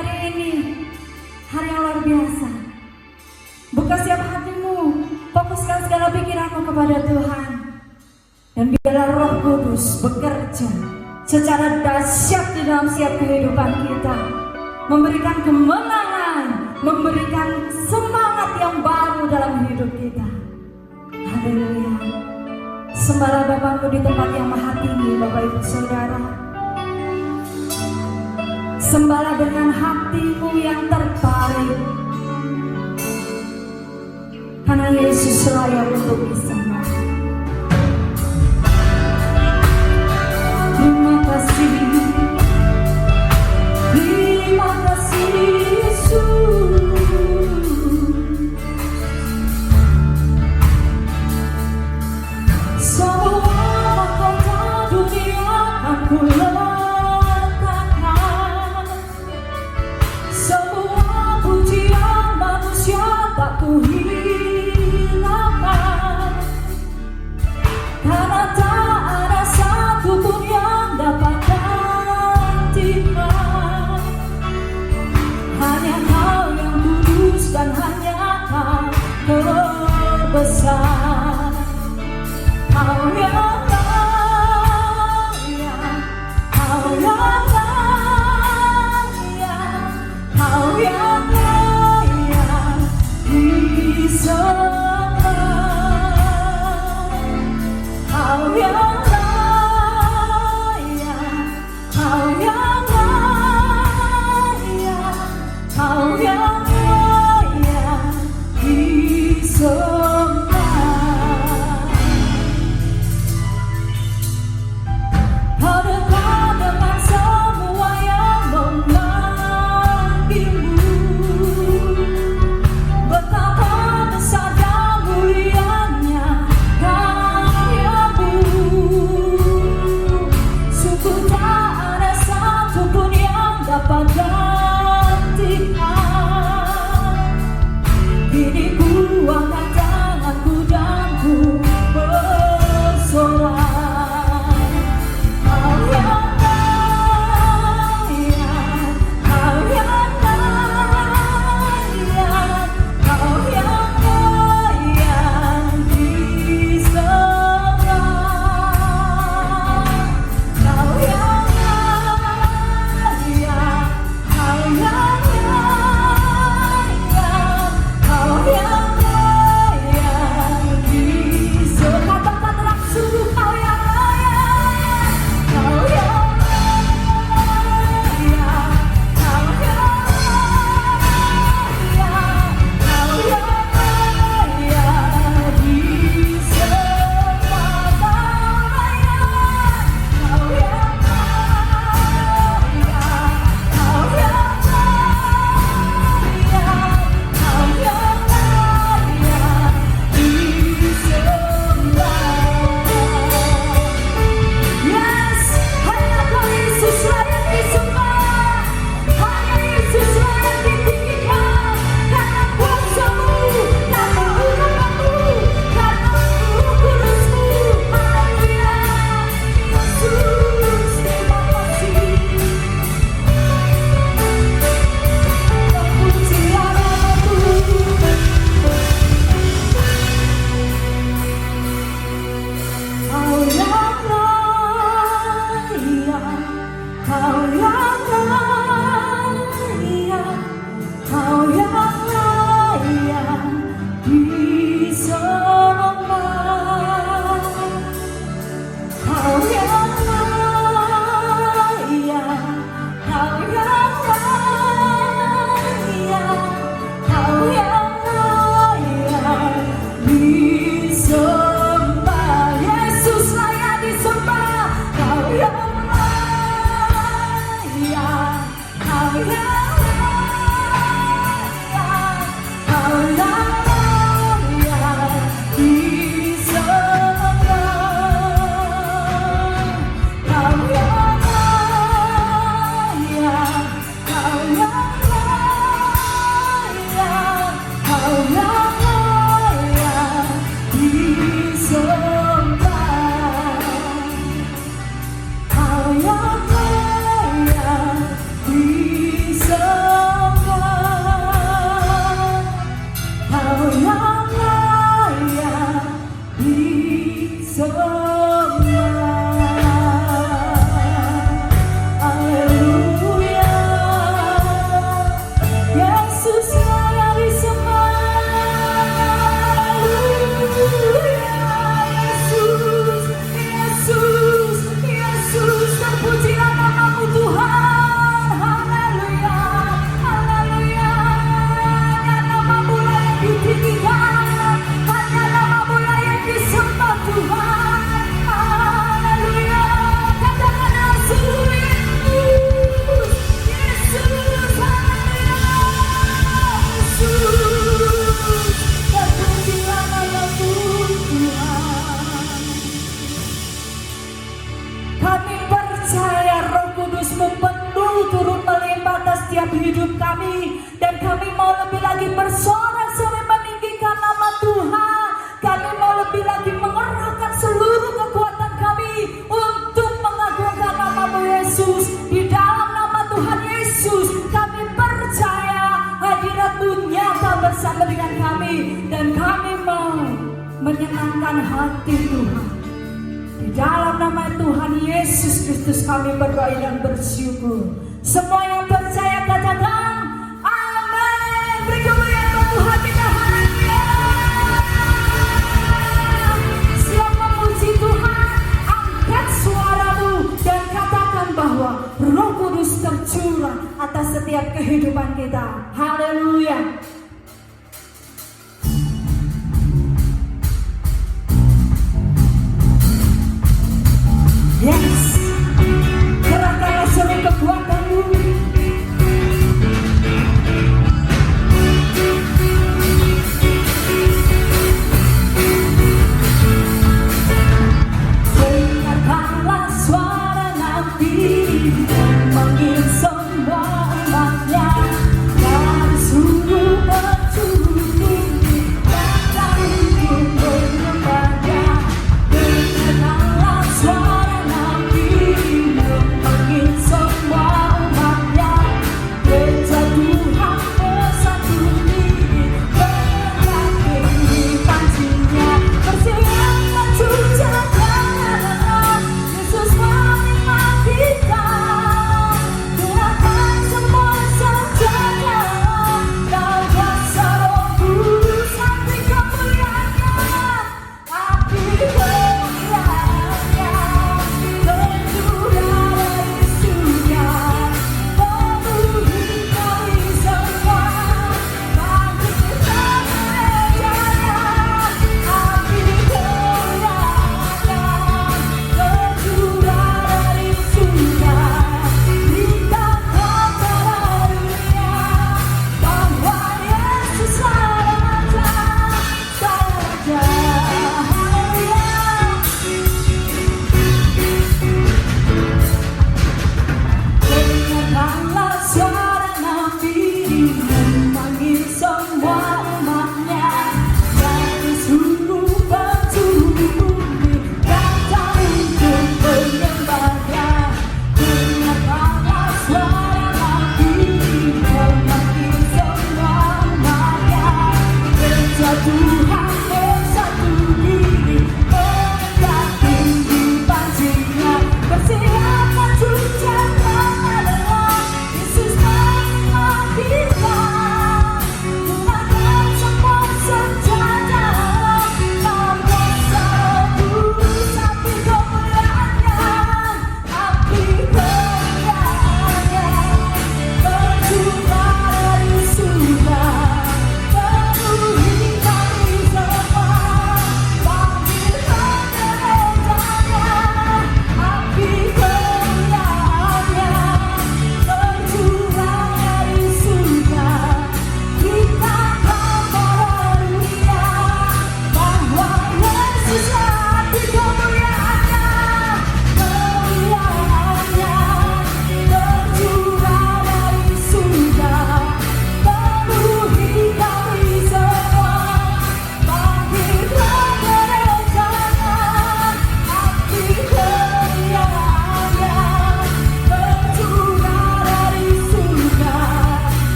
hari ini, hari yang luar biasa. Buka siap hatimu, fokuskan segala pikiranmu kepada Tuhan. Dan biarlah Roh Kudus bekerja secara dahsyat di dalam setiap kehidupan kita, memberikan kemenangan, memberikan semangat yang baru dalam hidup kita. Haleluya. Sembahlah Bapakmu di tempat yang maha tinggi, Bapak Ibu Saudara. Sembahlah dengan hatimu yang tertarik, karena Yesus layak untuk disembah. Terima kasih, terima kasih Yesus. Semua mahkota dunia akan ku letakkan, semua pujian manusia tak ku hilangkan, karena tak ada satu pun yang dapat gantikan. Hanya Kau yang kudus dan hanya Kau terbesar. Kau yang layak, Kau yang layak, Kau yang layak disembah. Kau yang layak, Kau yang layak, Kau yang layak disembah. Kau dekat dengan semua yang memanggilmu. Betapa besar dan mulianya karya-Mu. Sungguh tak ada satu pun yang dapat gantikan. Kini ku angkat tanganku dan ku bersorak. Kau yang layak, Kau yang layak, Kau yang layak disembah. Kau yang layak, Kau yang layak, Kau yang layak disembah. Katakan langsung, Kau yang layak, Kau yang layak, Kau yang layak, Kau yang layak disembah. Kau yang layak, Kau yang layak, Kau yang layak disembah. Yes, hanya Kau Yesus layak disembah, hanya Yesus layak ditinggikan, karena kuasa-Mu, karena hukuman-Mu, karena Roh Kudus-Mu. Haleluya. Yesus, terima kasih. Pujian namamu. Kau yang layak, Kau yang layak, Kau yang layak disembah. Kau yang layak, Kau yang layak, Kau yang layak disembah. Yesus layak disembah. Kau yang layak, Kau yang layak, Kau yang layak disembah. Kau yang layak, Kau yang layak, Kau yang layak disembah. Kau yang layak disembah. setiap hidup kami. Dan kami mau lebih lagi bersorak-sorai meninggikan nama Tuhan. Kami mau lebih lagi mengerahkan seluruh kekuatan kami untuk mengagungkan nama Yesus. Di dalam nama Tuhan Yesus kami percaya hadirat-Mu nyata bersama dengan kami. Dan kami mau menyenangkan hati Tuhan. Di dalam nama Tuhan Yesus Kristus kami berdoa dan bersyukur. Semua yang percaya katakan amin. Beri kemuliaan bagi Tuhan kita haleluya. Siap memuji Tuhan, angkat suaramu dan katakan bahwa Roh Kudus tercurah atas setiap kehidupan kita. Haleluya. Yes, kerahkanlah seluruh kekuatanmu. Dengarkanlah suara Nabi memanggil semua umatnya dari seluruh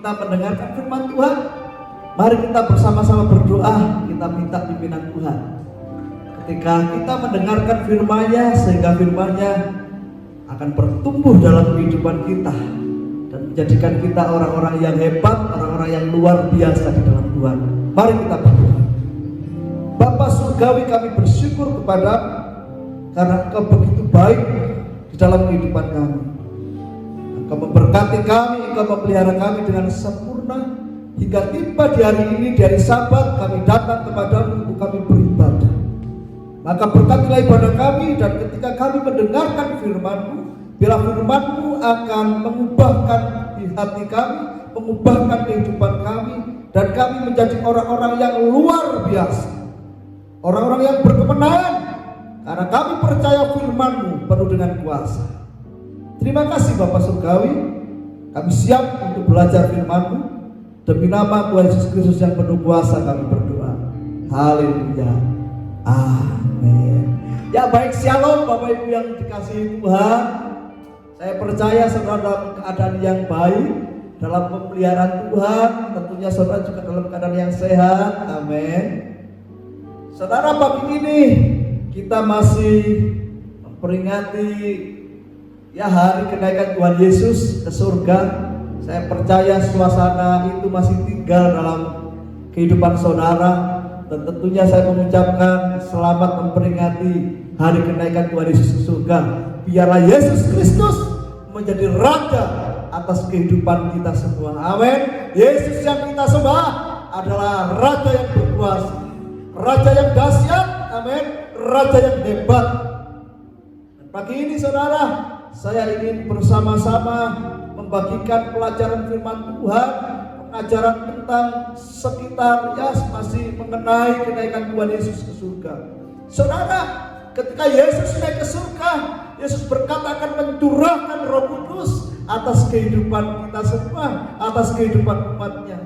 kita mendengarkan firman Tuhan. Mari kita bersama-sama berdoa, kita minta pimpinan Tuhan. Ketika kita mendengarkan firman-Nya, sehingga firman-Nya akan bertumbuh dalam kehidupan kita dan menjadikan kita orang-orang yang hebat, orang-orang yang luar biasa di dalam Tuhan. Mari kita berdoa. Bapa surgawi, kami bersyukur kepada karena Engkau begitu baik di dalam kehidupan kami. Engkau memberkati kami, Engkau memelihara kami dengan sempurna hingga tiba di hari ini, di hari Sabat kami datang kepadamu untuk kami beribadah. Maka berkatilah ibadah kami, dan ketika kami mendengarkan firman-Mu, bila firman-Mu akan mengubahkan di hati kami, mengubahkan kehidupan kami, dan kami menjadi orang-orang yang luar biasa, orang-orang yang berkemenangan, karena kami percaya firman-Mu penuh dengan kuasa. Terima kasih Bapa surgawi, kami siap untuk belajar firman-Mu. Demi nama Tuhan Yesus Kristus yang penuh kuasa kami berdoa. Haleluya. Amin. Ya baik, shalom Bapak Ibu yang dikasihi Tuhan. Saya percaya saudara dalam keadaan yang baik, dalam pemeliharaan Tuhan. Tentunya saudara juga dalam keadaan yang sehat. Amin. Saudara, pagi ini kita masih memperingati hari kenaikan Tuhan Yesus ke surga. Saya percaya suasana itu masih tinggal dalam kehidupan saudara. Dan tentunya saya mengucapkan selamat memperingati hari kenaikan Tuhan Yesus ke surga. Biarlah Yesus Kristus menjadi Raja atas kehidupan kita semua. Amin. Yesus yang kita sembah adalah Raja yang berkuasa, Raja yang dahsyat. Amin. Raja yang hebat. Dan pagi ini saudara, saya ingin bersama-sama membagikan pelajaran firman Tuhan, pengajaran tentang sekitar masih mengenai kenaikan Tuhan Yesus ke surga. Saudara, ketika Yesus naik ke surga, Yesus berkata akan mencurahkan Roh Kudus atas kehidupan kita semua, atas kehidupan umatnya.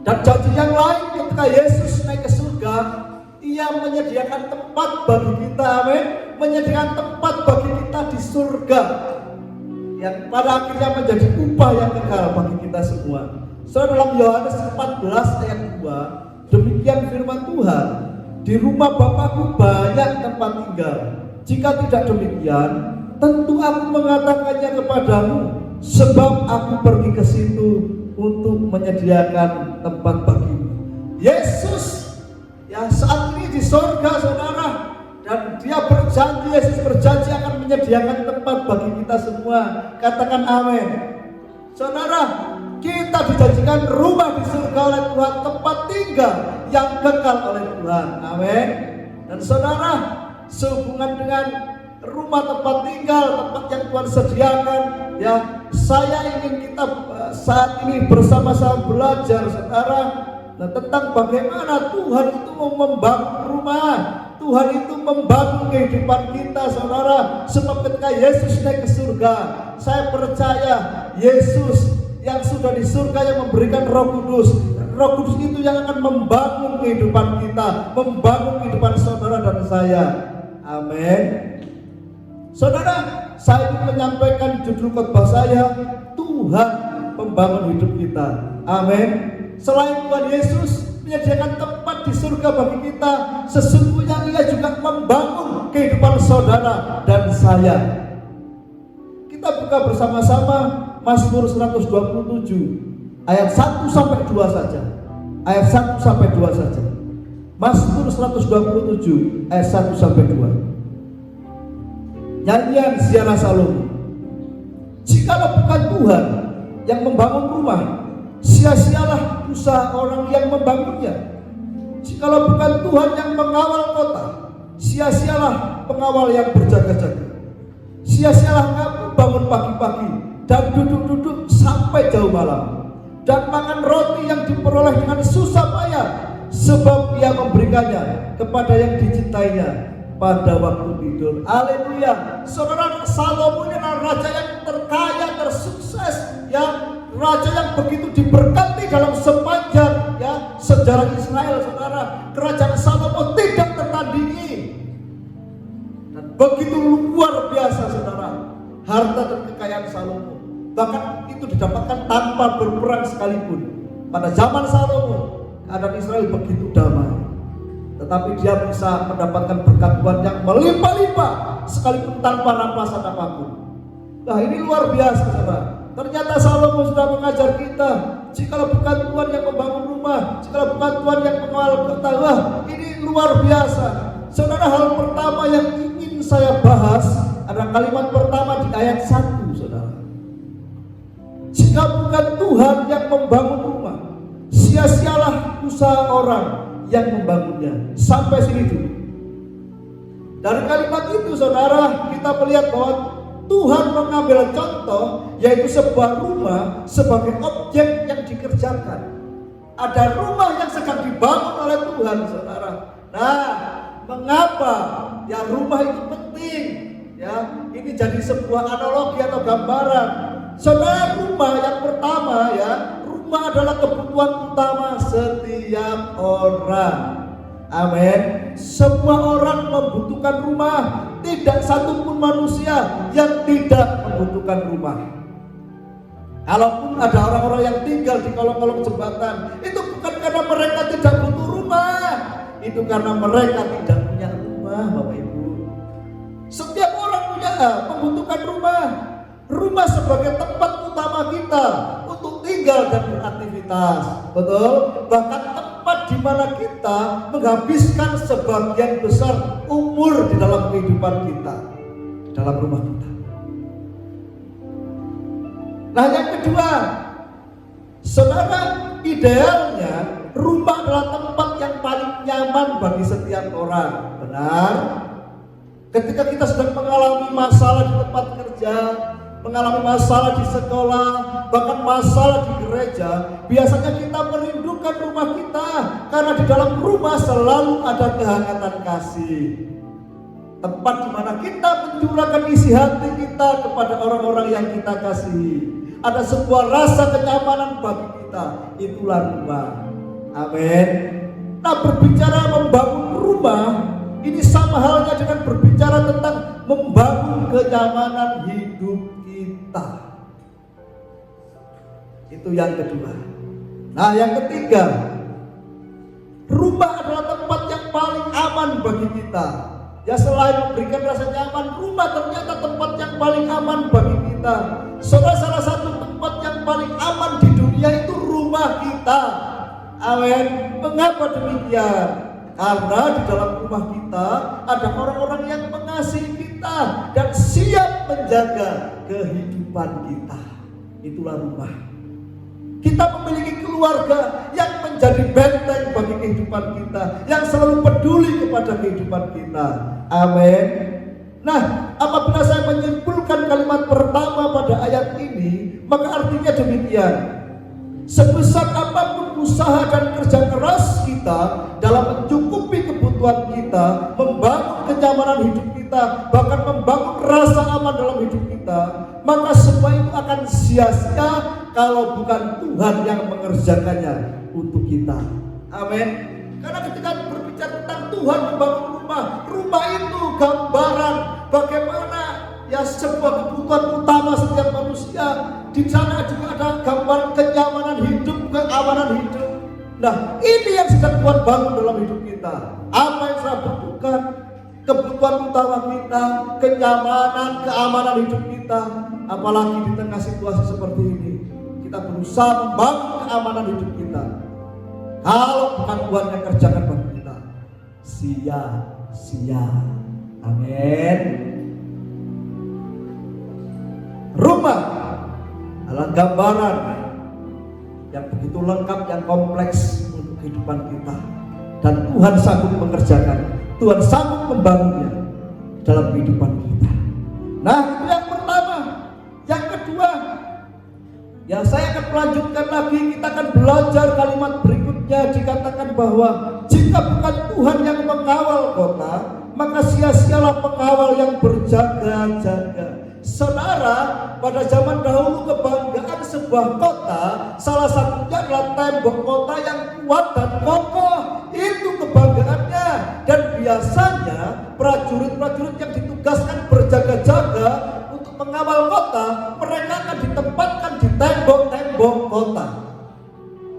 Dan janji yang lain, ketika Yesus naik ke surga, Ia menyediakan tempat bagi kita, amin, menyediakan tempat bagi kita di surga, yang pada akhirnya menjadi upah yang kekal bagi kita semua. Saudara, dalam Yohanes 14 ayat 2, demikian firman Tuhan, di rumah Bapakku banyak tempat tinggal. Jika tidak demikian, tentu aku mengatakannya kepadamu, sebab aku pergi ke situ untuk menyediakan tempat bagimu. Yesus saat ini di surga saudara, dan Dia berjanji, Yesus berjanji akan menyediakan tempat bagi kita semua. Katakan amin. Saudara, kita dijanjikan rumah di surga oleh Tuhan, tempat tinggal yang kekal oleh Tuhan. Amin. Dan saudara, sehubungan dengan rumah tempat tinggal, tempat yang Tuhan sediakan, saya ingin kita saat ini bersama-sama belajar saudara, tentang bagaimana Tuhan itu mau membangun rumah, Tuhan itu membangun kehidupan kita saudara. Sebab ketika Yesus naik ke surga, saya percaya Yesus yang sudah di surga yang memberikan Roh Kudus. Roh Kudus itu yang akan membangun kehidupan kita, membangun kehidupan saudara dan saya. Amin. Saudara, saya ingin menyampaikan judul khotbah saya, Tuhan pembangun hidup kita. Amin. Selain Tuhan Yesus menyediakan tempat di surga bagi kita, sesungguhnya Ia juga membangun kehidupan saudara dan saya. Kita buka bersama-sama Mazmur 127 ayat 1 sampai 2 saja. Ayat 1 sampai 2 saja. Mazmur 127 ayat 1 sampai 2. Nyanyian Ziarah Salomo. Jikalau bukan Tuhan yang membangun rumah, sia-sialah usaha orang yang membangunnya. Jikalau bukan Tuhan yang mengawal kota, sia-sialah pengawal yang berjaga-jaga. Sia-sialah kamu bangun pagi-pagi dan duduk-duduk sampai jauh malam, dan makan roti yang diperoleh dengan susah payah, sebab Ia memberikannya kepada yang dicintainya pada waktu tidur. Haleluya. Saudara, Salomo ini adalah raja yang terkaya, tersukses, raja yang begitu diberkati dalam sepanjang sejarah Israel. Saudara, kerajaan Salomo tidak tertandingi dan begitu luar biasa saudara, harta dan kekayaan Salomo. Bahkan itu didapatkan tanpa tanpa berperang sekalipun. Pada zaman Salomo, keadaan Israel begitu damai, tetapi dia bisa mendapatkan berkat Tuhan yang melimpah-limpah sekalipun tanpa rampasan apapun. Nah, ini luar biasa, saudara. Ternyata Salomo sudah mengajar kita, jikalau bukan Tuhan yang membangun rumah, jikalau bukan Tuhan yang mengawal kota, wah, ini luar biasa. Saudara, hal pertama yang ingin saya bahas adalah kalimat pertama di ayat 1, saudara. Jika bukan Tuhan yang membangun rumah, sia-sialah usaha orang yang membangunnya. Sampai sini dulu. Dari kalimat itu, saudara, kita melihat bahwa Tuhan mengambil contoh, yaitu sebuah rumah sebagai objek yang dikerjakan. Ada rumah yang sedang dibangun oleh Tuhan, saudara. Nah, mengapa ya rumah itu penting? Ya, ini jadi sebuah analogi atau gambaran. Saudara, rumah yang pertama, ya, rumah adalah kebutuhan utama setiap orang. Amin. Semua orang membutuhkan rumah. Tidak satupun manusia yang tidak membutuhkan rumah. Kalaupun ada orang-orang yang tinggal di kolong-kolong jembatan, itu bukan karena mereka tidak butuh rumah, itu karena mereka tidak punya rumah, Bapak Ibu. Setiap orang membutuhkan rumah. Rumah sebagai tempat utama kita untuk tinggal dan beraktivitas, betul? Bahkan tempat di mana kita menghabiskan sebagian besar umur di dalam kehidupan kita, di dalam rumah kita. Nah, yang kedua, saudara, idealnya rumah adalah tempat yang paling nyaman bagi setiap orang. Benar? Ketika kita sedang mengalami masalah di tempat kerja, mengalami masalah di sekolah, bahkan masalah di gereja, biasanya kita merindukan rumah kita, karena di dalam rumah selalu ada kehangatan kasih. Tempat di mana kita mencurahkan isi hati kita kepada orang-orang yang kita kasihi. Ada sebuah rasa kenyamanan bagi kita, itulah rumah. Amin. Nah, berbicara membangun rumah, ini sama halnya dengan berbicara tentang membangun kenyamanan hidup kita. Itu yang kedua. Nah, yang ketiga, rumah adalah tempat yang paling aman bagi kita. Ya, selain memberikan rasa nyaman, rumah ternyata tempat yang paling aman bagi kita. Salah satu tempat yang paling aman di dunia itu rumah kita. Amin. Mengapa demikian? Karena di dalam rumah kita ada orang-orang yang mengasihi kita dan siap menjaga kehidupan kita. Itulah rumah. Kita memiliki keluarga yang menjadi benteng bagi kehidupan kita, yang selalu peduli kepada kehidupan kita. Amin. Nah, apabila saya menyimpulkan kalimat pertama pada ayat ini, maka artinya demikian. Sebesar apapun usaha dan kerja keras kita dalam mencukupi kebutuhan kita, membangun kenyamanan hidup kita, bahkan membangun rasa aman dalam hidup kita, maka semua itu akan sia-sia kalau bukan Tuhan yang mengerjakannya untuk kita. Amin. Karena ketika berbicara tentang Tuhan membangun rumah, rumah itu gambaran bagaimana ya sebuah kebutuhan utama setiap manusia. Di sana juga ada gambar kenyamanan hidup, keamanan hidup. Nah, ini yang sedang Tuhan bangun dalam hidup kita. Apa yang saya butuhkan? Kebutuhan utama kita, kenyamanan, keamanan hidup kita. Apalagi di tengah situasi seperti ini, kita berusaha membangun keamanan hidup kita. Kalau bukan Tuhan yang kerjakan bagi kita, sia-sia. Amin. Rumah adalah gambaran yang begitu lengkap, yang kompleks untuk kehidupan kita, dan Tuhan sanggup mengerjakan, Tuhan sanggup membangunnya dalam kehidupan kita. Nah, itu yang pertama. Yang kedua, ya saya akan melanjutkan lagi. Kita akan belajar kalimat berikutnya, dikatakan bahwa jika bukan Tuhan yang mengawal kota, maka sia-sialah pengawal yang berjaga-jaga. Saudara, pada zaman dahulu kebanggaan sebuah kota salah satunya adalah tembok kota yang kuat dan kokoh. Itu kebanggaannya. Dan biasanya prajurit-prajurit yang ditugaskan berjaga-jaga untuk mengawal kota, mereka akan ditempatkan di tembok-tembok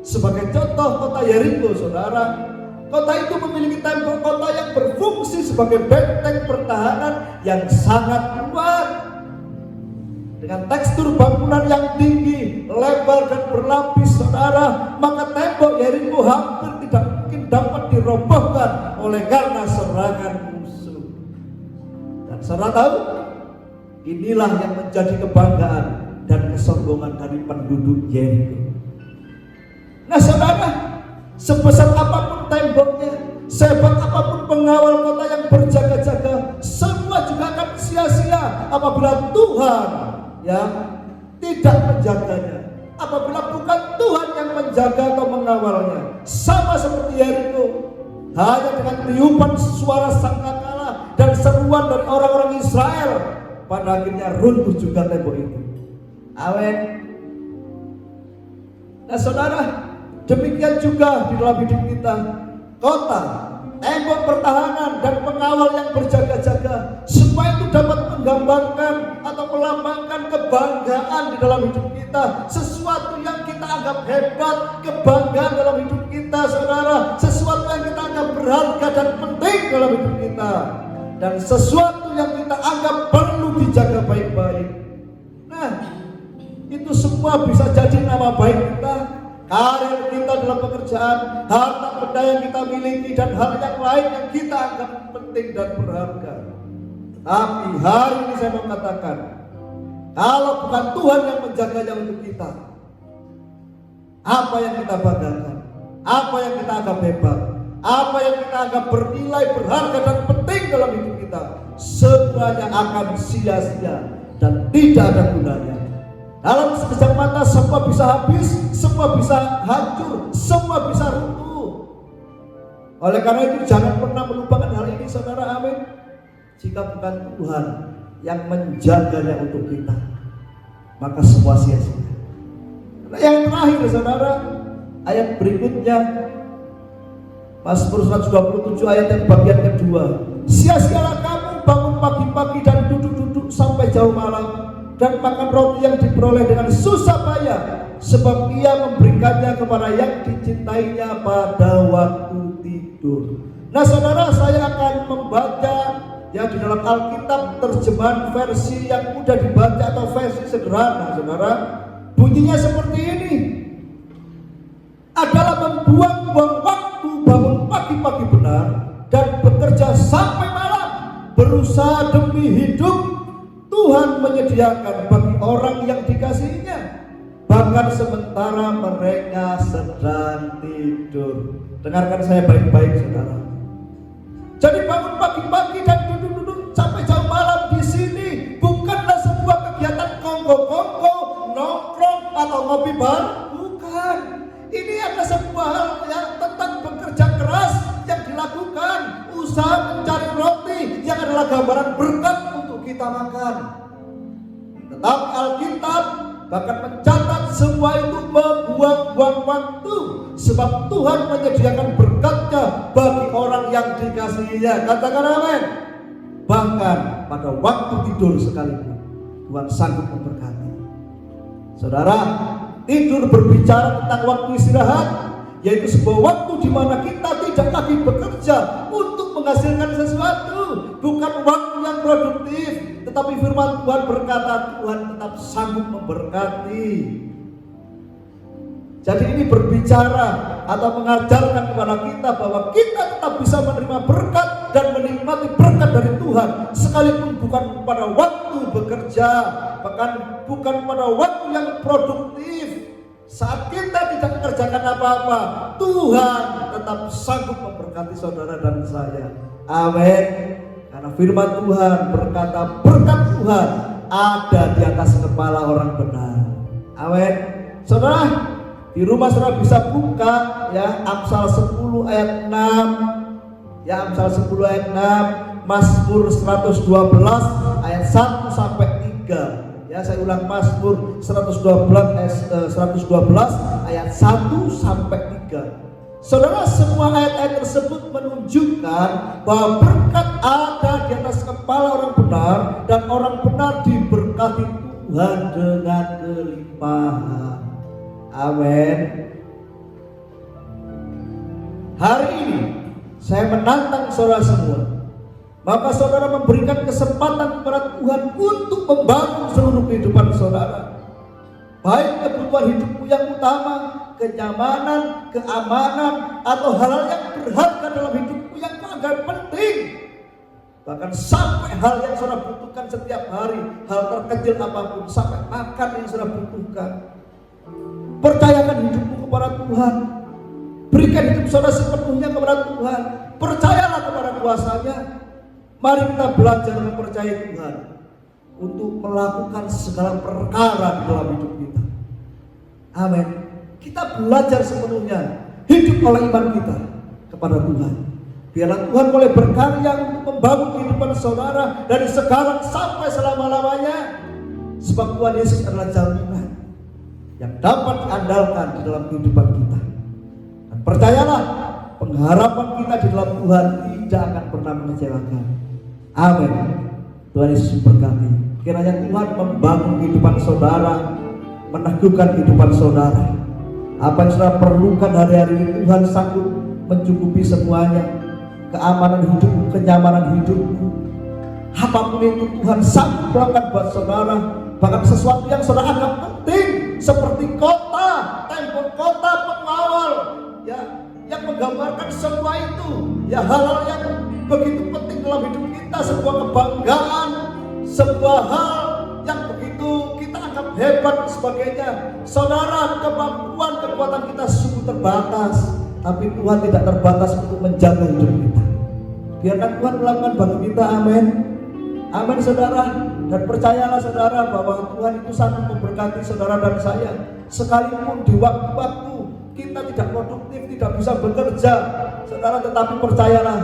Sebagai contoh kota Yeriko, saudara, kota itu memiliki tembok kota yang berfungsi sebagai benteng pertahanan yang sangat kuat. Dengan tekstur bangunan yang tinggi, lebar dan berlapis, saudara, maka tembok Yeriko hampir tidak mungkin dapat dirobohkan oleh karena serangan musuh. Dan saudara tahu, inilah yang menjadi kebanggaan dan kesombongan dari penduduk Yeriko. Nah saudara, sebesar apapun temboknya, sehebat apapun pengawal kota yang berjaga-jaga, semua juga akan sia-sia apabila Tuhan yang tidak menjaganya, apabila bukan Tuhan yang menjaga atau mengawalnya. Sama seperti Yeriko, hanya dengan tiupan suara sangkakala dan seruan dari orang-orang Israel, pada akhirnya runtuh juga tembok itu. Amin. Nah saudara, demikian juga di dalam hidup kita, kota, tembok pertahanan dan pengawal yang berjaga-jaga, semua itu dapat menggambarkan atau melambangkan kebanggaan di dalam hidup kita, sesuatu yang kita anggap hebat, kebanggaan dalam hidup kita, saudara, sesuatu yang kita anggap berharga dan penting dalam hidup kita, dan sesuatu yang kita anggap perlu dijaga baik-baik. Nah, itu semua bisa jadi nama baik kita, karir kita dalam pekerjaan, harta benda yang kita miliki, dan hal yang lain yang kita anggap penting dan berharga. Tapi hari ini saya mau katakan, kalau bukan Tuhan yang menjaganya untuk kita, apa yang kita banggakan, apa yang kita anggap hebat, apa yang kita anggap bernilai, berharga dan penting dalam hidup kita, semuanya akan sia-sia dan tidak ada gunanya. Dalam sekejap mata semua bisa habis, semua bisa hancur, semua bisa runtuh. Oleh karena itu jangan pernah melupakan hal ini, saudara. Amin. Jika bukan Tuhan yang menjaganya untuk kita, maka semua sia-sia. Nah, yang terakhir, saudara, ayat berikutnya, Mazmur 127 ayat yang bagian kedua. Sia-sialah kamu bangun pagi-pagi dan duduk-duduk sampai jauh malam, dan makan roti yang diperoleh dengan susah payah, sebab ia memberikannya kepada yang dicintainya pada waktu tidur. Nah saudara, saya akan membaca ya di dalam Alkitab terjemahan versi yang mudah dibaca atau versi sederhana, saudara. Bunyinya seperti ini: adalah membuang-buang waktu bangun pagi-pagi benar dan bekerja sampai malam, berusaha demi hidup. Tuhan menyediakan bagi orang yang dikasihinya, bahkan sementara mereka sedang tidur. Dengarkan saya baik-baik, saudara. Jadi bangun pagi-pagi dan duduk-duduk sampai jam malam di sini bukanlah sebuah kegiatan kongko-kongko, nongkrong atau ngopi bar, bukan. Ini adalah sebuah hal yang tentang bekerja keras yang dilakukan, usaha mencari roti yang adalah gambaran berkat untuk kita makan. Tetapi Alkitab bahkan mencatat semua itu membuang-buang waktu, sebab Tuhan menyediakan berkatnya bagi orang yang dikasihinya. Katakan amin. Bahkan pada waktu tidur sekalipun Tuhan sanggup memberkati. Saudara, tidur berbicara tentang waktu istirahat, yaitu sebuah waktu di mana kita tidak lagi bekerja untuk menghasilkan sesuatu, bukan waktu yang produktif, tetapi firman Tuhan berkata Tuhan tetap sanggup memberkati. Jadi ini berbicara atau mengajarkan kepada kita bahwa kita tetap bisa menerima berkat dan menikmati berkat dari Tuhan, sekalipun bukan pada waktu bekerja, bahkan bukan pada waktu yang produktif. Saat kita tidak mengerjakan apa-apa, Tuhan tetap sanggup memberkati saudara dan saya. Amin. Karena firman Tuhan berkata berkat Tuhan ada di atas kepala orang benar. Amin. Saudara, di rumah saudara bisa buka ya Amsal 10 ayat 6. Ya Amsal 10 ayat 6, Mazmur 112 ayat 1 sampai 3. Ya, saya ulang, Mazmur 112 ayat 1 sampai 3. Saudara, semua ayat-ayat tersebut menunjukkan bahwa berkat ada di atas kepala orang benar, dan orang benar diberkati Tuhan dengan kelimpahan. Amin. hari ini saya menantang saudara semua. Maka saudara memberikan kesempatan kepada Tuhan untuk membangun seluruh kehidupan saudara. Baik kebutuhan hidupmu yang utama, kenyamanan, keamanan, atau hal-hal yang berharga dalam hidupmu yang agak penting. Bahkan sampai hal yang saudara butuhkan setiap hari, hal terkecil apapun, sampai makan yang saudara butuhkan. Percayakan hidupmu kepada Tuhan. Berikan hidup saudara sepenuhnya kepada Tuhan. Percayalah kepada kuasa-Nya. Mari kita belajar mempercayai Tuhan untuk melakukan segala perkara di dalam hidup kita. Amin. Kita belajar sepenuhnya hidup oleh iman kita kepada Tuhan. Biarlah Tuhan boleh berkarya untuk membangun kehidupan saudara dari sekarang sampai selama-lamanya. Sebab Tuhan Yesus adalah jaminan yang dapat diandalkan di dalam kehidupan kita. Dan percayalah, pengharapan kita di dalam Tuhan tidak akan pernah mengecewakan. Amin. Tuhan Yesus memberkati. Kiranya Tuhan membangun kehidupan saudara, meneguhkan kehidupan saudara. Apa yang saudara perlukan hari-hari ini Tuhan sanggup mencukupi semuanya. Keamanan hidupmu, kenyamanan hidupmu, apapun itu Tuhan sanggup melakukan buat saudara. Bahkan sesuatu yang saudara anggap penting seperti kota, tembok kota pengawal, ya, yang menggambarkan semua itu, ya, hal-hal yang begitu penting dalam hidup kita, sebuah kebanggaan, sebuah hal yang begitu kita anggap hebat dan sebagainya. Saudara, kemampuan kekuatan kita sungguh terbatas, tapi Tuhan tidak terbatas untuk menjaga hidup kita. Biarkan Tuhan melakukan bagi kita. Amin. Amin saudara. Dan percayalah saudara bahwa Tuhan itu sanggup memberkati saudara dan saya. Sekalipun di waktu-waktu kita tidak produktif, tidak bisa bekerja, saudara, tetapi percayalah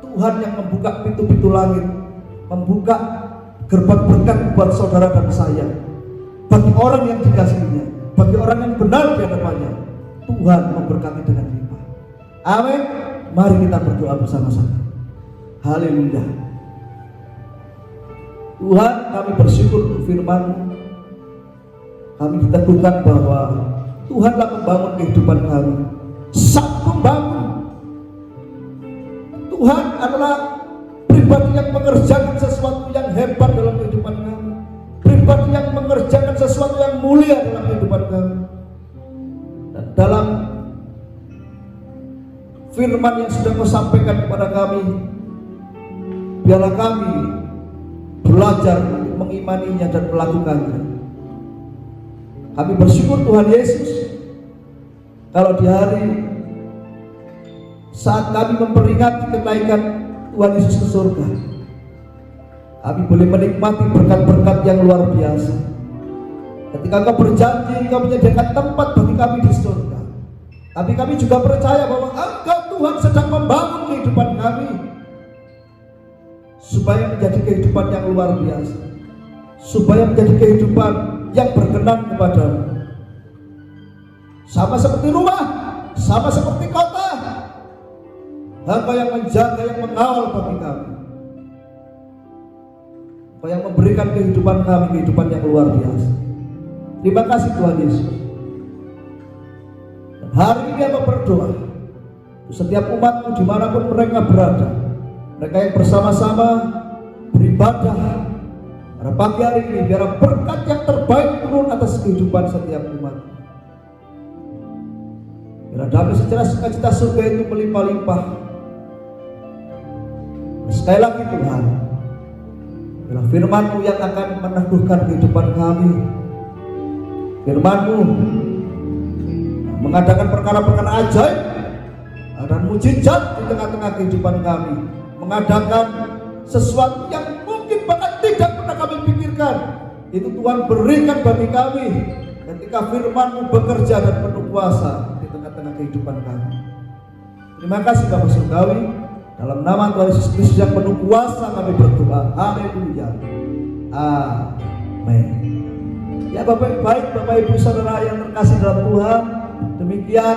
Tuhan yang membuka pintu-pintu langit, membuka gerbang berkat buat saudara dan saya. Bagi orang yang dikasihinya, bagi orang yang benar di hadapannya, Tuhan memberkati dengan limpah. Amin. Mari kita berdoa bersama-sama. Haleluya. Tuhan, kami bersyukur untuk firman-Mu. Kami diteguhkan bahwa Tuhanlah membangun kehidupan kami. Sang pembangun. Tuhan adalah pribadi yang mengerjakan sesuatu yang hebat dalam kehidupan kami. Pribadi yang mengerjakan sesuatu yang mulia dalam kehidupan kami. Dan dalam firman yang sudah Kau sampaikan kepada kami, biarlah kami belajar untuk mengimaninya dan melakukannya. Kami bersyukur Tuhan Yesus, kalau di hari saat kami memperingati kenaikan Tuhan Yesus ke surga, kami boleh menikmati berkat-berkat yang luar biasa. Ketika Kau berjanji Kau menyediakan tempat bagi kami di surga, tapi kami juga percaya bahwa Engkau Tuhan sedang membangun kehidupan kami supaya menjadi kehidupan yang luar biasa, supaya menjadi kehidupan yang berkenan kepadamu. Sama seperti rumah, sama seperti kota, Engkau yang menjaga, yang mengawal bagi kami. Engkau yang memberikan kehidupan kami, kehidupan yang luar biasa. Terima kasih Tuhan Yesus. Dan hari ini aku berdoa untuk setiap umat-Mu dimanapun mereka berada, mereka yang bersama-sama beribadah pada pagi hari ini, biar berkat yang terbaik turun atas kehidupan setiap umat. Biar damai sejahtera sukacita surga itu melimpah-limpah. Sekali lagi Tuhan, biar firman-Mu yang akan meneguhkan kehidupan kami. Firman-Mu mengadakan perkara-perkara ajaib dan mujizat di tengah-tengah kehidupan kami, mengadakan sesuatu yang mungkin bahkan tidak pernah kami pikirkan. Itu Tuhan berikan bagi kami ketika firman-Mu bekerja dan penuh kuasa di tengah-tengah kehidupan kami. Terima kasih Bapa Surgawi, dalam nama Tuhan Yesus Kristus yang penuh kuasa kami berdoa. Haleluya. Amin. Ya Bapak baik, Bapak Ibu Saudara yang terkasih dalam Tuhan, demikian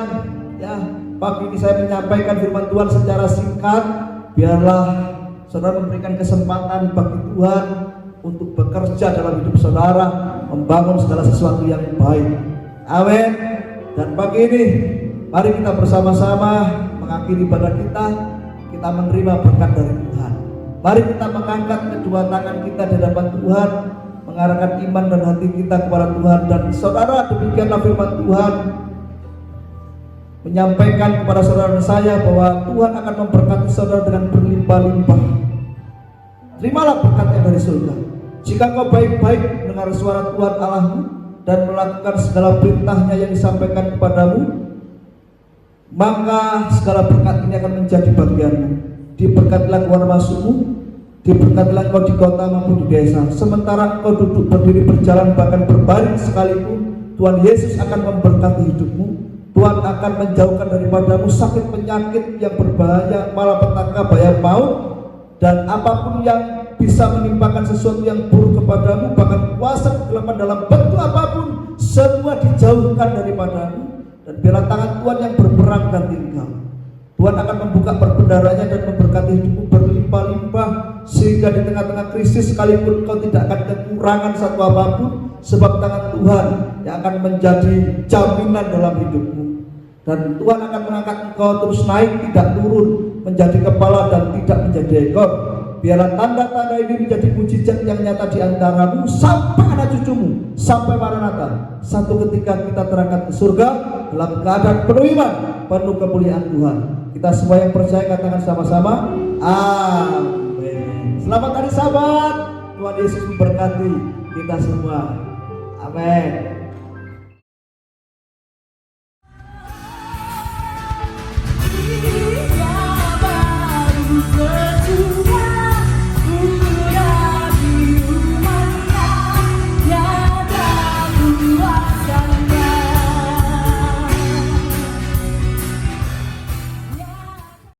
ya pagi ini saya menyampaikan firman Tuhan secara singkat. Biarlah saudara memberikan kesempatan bagi Tuhan untuk bekerja dalam hidup saudara, membangun segala sesuatu yang baik. Amin. Dan pagi ini mari kita bersama-sama mengakhiri ibadah kita menerima berkat dari Tuhan. Mari kita mengangkat kedua tangan kita di hadapan Tuhan, mengarahkan iman dan hati kita kepada Tuhan. Dan saudara, demikianlah firman Tuhan menyampaikan kepada saudara dan saya bahwa Tuhan akan memberkati saudara dengan berlimpah-limpah. Terimalah berkatnya dari surga. Jika kau baik-baik mendengar suara Tuhan Allahmu dan melakukan segala perintahnya yang disampaikan kepadamu, maka segala berkat ini akan menjadi bagianmu. Diberkatilah keluar masukmu, diberkatilah kau di kota maupun di desa. Sementara kau duduk berdiri berjalan bahkan berbaring sekalipun, Tuhan Yesus akan memberkati hidupmu. Tuhan akan menjauhkan daripadamu sakit penyakit yang berbahaya, malapetaka, bahaya maut, dan apapun yang bisa menimpakan sesuatu yang buruk kepadamu, bahkan kuasa kegelapan dalam bentuk apapun, semua dijauhkan daripadamu. Dan biarlah tangan Tuhan yang berperang ganti engkau. Tuhan akan membuka perbendaharanya dan memberkati hidupmu berlimpah-limpah, sehingga di tengah-tengah krisis sekalipun kau tidak akan kekurangan satu apapun, sebab tangan Tuhan yang akan menjadi jaminan dalam hidupmu. Dan Tuhan akan mengangkat engkau terus naik, tidak turun, menjadi kepala dan tidak menjadi ekor. Biarlah tanda-tanda ini menjadi mujizat yang nyata di antaramu sampai anak cucumu, sampai Maranatha. Satu ketika kita terangkat ke surga dalam keadaan penuh iman, penuh kemuliaan Tuhan. Kita semua yang percaya katakan sama-sama, amin. Selamat hari Sabat. Tuhan Yesus memberkati kita semua. Amin.